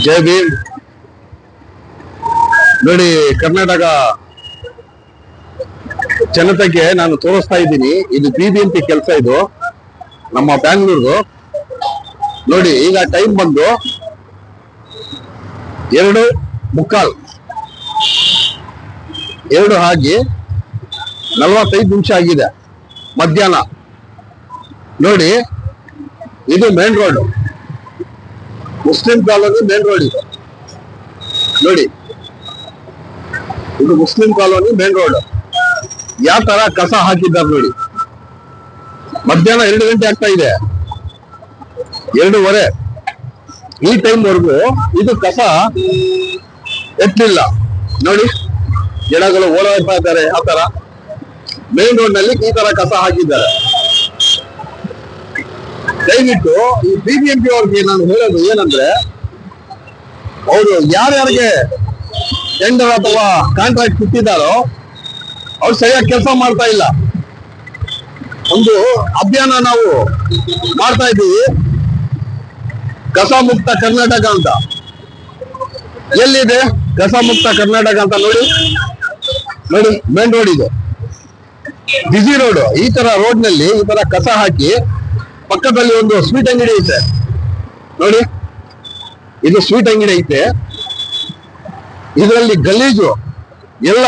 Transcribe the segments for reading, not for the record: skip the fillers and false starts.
ಜೈ ಭೀಮ್. ನೋಡಿ, ಕರ್ನಾಟಕ ಜನತೆಗೆ ನಾನು ತೋರಿಸ್ತಾ ಇದ್ದೀನಿ, ಇದು ಬಿಬಿಎಂಪಿ ಕೆಲಸ. ಇದು ನಮ್ಮ ಬ್ಯಾಂಗ್ಳೂರ್ದು. ನೋಡಿ, ಈಗ ಟೈಮ್ ಬಂದು 2:45, 2 ಆಗಿ 45 ನಿಮಿಷ ಆಗಿದೆ ಮಧ್ಯಾಹ್ನ. ನೋಡಿ, ಇದು main road, Muslim colony main road ಇದು. ನೋಡಿ, ಇದು ಮುಸ್ಲಿಂ ಕಾಲೋನಿ ಮೇನ್ ರೋಡ್. ಯಾವ ತರ ಕಸ ಹಾಕಿದ್ದಾರೆ ನೋಡಿ. ಮಧ್ಯಾಹ್ನ 2 ಗಂಟೆ ಆಗ್ತಾ ಇದೆ, 2:15. ಈ ಟೈಮ್ ವರ್ಗು ಇದು ಕಸ ಎತ್ತಲಿಲ್ಲ. ನೋಡಿ, ಜನಗಳು ಓಡಾಡ್ತಾ ಇದ್ದಾರೆ. ಆ ತರ ಮೇನ್ ರೋಡ್ ನಲ್ಲಿ ಈ ತರ ಕಸ ಹಾಕಿದ್ದಾರೆ. ದಯವಿಟ್ಟು ಈ ಬಿಬಿಎಂಪಿ ಅವ್ರಿಗೆ ನಾನು ಹೇಳೋದು ಏನಂದ್ರೆ, ಅವರು ಯಾರ್ಯಾರಿಗೆ ಟೆಂಡರ್ ಅಥವಾ ಕಾಂಟ್ರಾಕ್ಟ್ ಕೊಟ್ಟಿದ್ದಾರೋ ಅವ್ರು ಸರಿಯಾಗಿ ಕೆಲಸ ಮಾಡ್ತಾ ಇಲ್ಲ. ಒಂದು ಅಭಿಯಾನ ನಾವು ಮಾಡ್ತಾ ಇದ್ದೀವಿ, ಕಸ ಮುಕ್ತ ಕರ್ನಾಟಕ ಅಂತ. ಎಲ್ಲಿದೆ ಕಸ ಮುಕ್ತ ಕರ್ನಾಟಕ ಅಂತ? ನೋಡಿ, ನೋಡಿ, ಮೇನ್ ರೋಡ್ ಇದು, ಬಿಸಿ ರೋಡ್. ಈ ತರ ರೋಡ್ ನಲ್ಲಿ ಈ ತರ ಕಸ ಹಾಕಿ ಪಕ್ಕದಲ್ಲಿ ಒಂದು ಸ್ವೀಟ್ ಅಂಗಡಿ ಐತೆ. ನೋಡಿ, ಇದು ಸ್ವೀಟ್ ಅಂಗಡಿ ಐತೆ. ಇದರಲ್ಲಿ ಗಲೀಜು ಎಲ್ಲ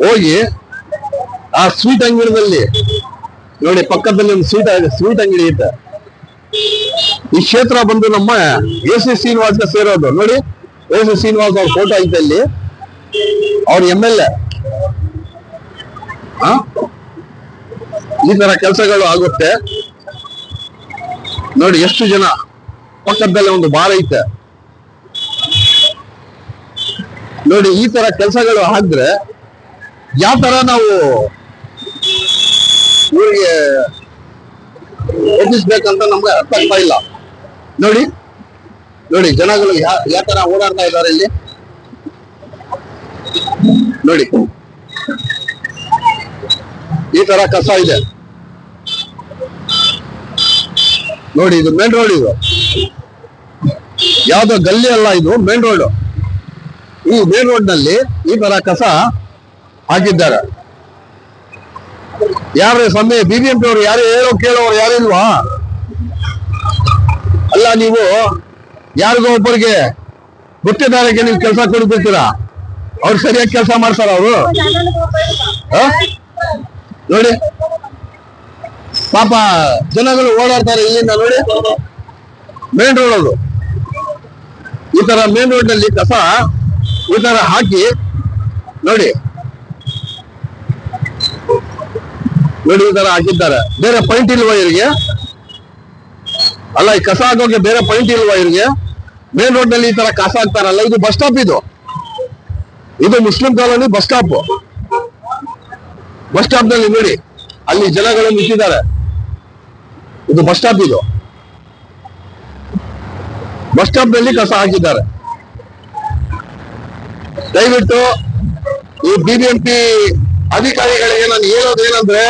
ಹೋಗಿ ಆ ಸ್ವೀಟ್ ಅಂಗಡಿಯಲ್ಲಿ ನೋಡಿ, ಪಕ್ಕದಲ್ಲಿ ಒಂದು ಸ್ವೀಟ್ ಅಂಗಡಿ ಐತೆ. ಈ ಕ್ಷೇತ್ರ ಬಂದು ನಮ್ಮ ಎ.ಸಿ. ಶ್ರೀನಿವಾಸ್ಗೆ ಸೇರೋದು. ನೋಡಿ, ಎ.ಸಿ. ಶ್ರೀನಿವಾಸ್ ಅವ್ರ ಫೋಟೋ ಐತೆ ಇಲ್ಲಿ, ಅವ್ರ MLA. ಈ ತರ ಕೆಲಸಗಳು ಆಗುತ್ತೆ. ನೋಡಿ, ಎಷ್ಟು ಜನ. ಪಕ್ಕದಲ್ಲಿ ಒಂದು ಬಾರ್ ಐತೆ. ನೋಡಿ, ಈ ತರ ಕೆಲಸಗಳು ಆದ್ರೆ ಯಾವ ತರ ನಾವು ಊರಿಗೆ ಒಪ್ಪಿಸ್ಬೇಕಂತ ನಮ್ಗೆ ಅರ್ಥ ಆಗ್ತಾ ಇಲ್ಲ. ನೋಡಿ, ನೋಡಿ, ಜನಗಳು ಯಾವ ತರ ಓಡಾಡ್ತಾ ಇದ್ದಾರೆ ಇಲ್ಲಿ. ನೋಡಿ, ಈ ತರ ಕಸ ಇದೆ. ನೋಡಿ, ಇದು ಮೇನ್ ರೋಡ್. ಇದು ಯಾವ್ದೋ ಗಲ್ಲಿ ಅಲ್ಲ, ಇದು ಮೇನ್ ರೋಡ್. ಈ ಮೇನ್ ರೋಡ್ ನಲ್ಲಿ ಈ ತರ ಕಸ ಹಾಕಿದ್ದಾರೆ. ಯಾರು ಸಮಯ ಬಿಬಿಎಂಪಿ ಅವರು ಯಾರು ಕೇಳೋರು ಯಾರಿಲ್ವಾ? ಅಲ್ಲ, ನೀವು ಯಾರಿಗೋ ಒಬ್ಬರಿಗೆ ಗುತ್ತಿದಾರರಿಗೆ ನೀವು ಕೆಲಸ ಕೊಡ್ಬಿಡ್ತೀರಾ, ಅವ್ರು ಸರಿಯಾಗಿ ಕೆಲಸ ಮಾಡ್ತಾರ ಅವರು? ನೋಡಿ, ಪಾಪ ಜನಗಳು ಓಡಾಡ್ತಾರೆ ಇಲ್ಲಿಂದ. ನೋಡಿ, ಮೇನ್ ರೋಡ್ ಅದು. ಈ ತರ ಮೇನ್ ರೋಡ್ ನಲ್ಲಿ ಕಸ ಈ ತರ ಹಾಕಿ ನೋಡಿ, ನೋಡಿ, ಈ ತರ ಹಾಕಿದ್ದಾರೆ. ಬೇರೆ ಪಾಯಿಂಟ್ ಇಲ್ವಾ ಇವ್ರಿಗೆ? ಅಲ್ಲ, ಈ ಕಸ ಹಾಕೋಕೆ ಬೇರೆ ಪಾಯಿಂಟ್ ಇಲ್ವಾ ಇವ್ರಿಗೆ? ಮೇನ್ ರೋಡ್ ನಲ್ಲಿ ಈ ತರ ಕಸ ಹಾಕ್ತಾರಲ್ಲ. ಇದು ಬಸ್ ಸ್ಟಾಪ್. ಇದು Muslim colony bus stop. Bus stop ನಲ್ಲಿ ನೋಡಿ, ಅಲ್ಲಿ ಜನಗಳು ನಿಂತಿದ್ದಾರೆ. ಇದು ಬಸ್ ಸ್ಟಾಪ್. ಇದು ಬಸ್ ಸ್ಟಾಪ್ ನಲ್ಲಿ ಕಸ ಹಾಕಿದ್ದಾರೆ. ದಯವಿಟ್ಟು ಈ ಬಿಬಿಎಂಪಿ ಅಧಿಕಾರಿಗಳಿಗೆ ನಾನು ಹೇಳೋದು ಏನಂದ್ರೆ,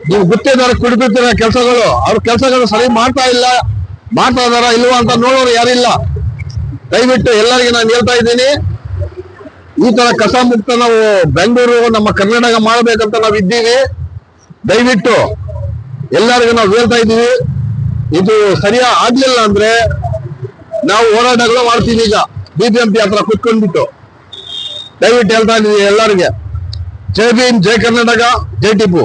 ನೀವು ಗುತ್ತಿದಾರ ಕುಡಿದಿರ ಕೆಲಸಗಳು, ಅವ್ರ ಕೆಲಸಗಳು ಸರಿ ಮಾಡ್ತಾ ಇದಾರ ಇಲ್ವಾ ಅಂತ ನೋಡೋರು ಯಾರಿಲ್ಲ. ದಯವಿಟ್ಟು ಎಲ್ಲರಿಗೆ ನಾನು ಹೇಳ್ತಾ ಇದ್ದೀನಿ, ಈ ತರ ಕಸ ಮುಕ್ತ ನಾವು ಬೆಂಗಳೂರು ನಮ್ಮ ಕರ್ನಾಟಕ ಮಾಡಬೇಕಂತ ನಾವು ಇದ್ದೀವಿ. ದಯವಿಟ್ಟು ಎಲ್ಲರಿಗೂ ನಾವು ಹೇಳ್ತಾ ಇದ್ದೀವಿ, ಇದು ಸರಿಯಾಗಿ ಆಗ್ಲಿಲ್ಲ ಅಂದ್ರೆ ನಾವು ಹೋರಾಟಗಳು ಮಾಡ್ತೀವಿ. ಈಗ ಬಿಬಿಎಂಪಿ ಹತ್ರ ಕುತ್ಕೊಂಡ್ಬಿಟ್ಟು ದಯವಿಟ್ಟು ಹೇಳ್ತಾ ಇದ್ದೀವಿ ಎಲ್ಲರಿಗೆ. ಜೈ ಭೀಮ್, ಜೈ ಕರ್ನಾಟಕ, ಜೈ ಟಿಪ್ಪು.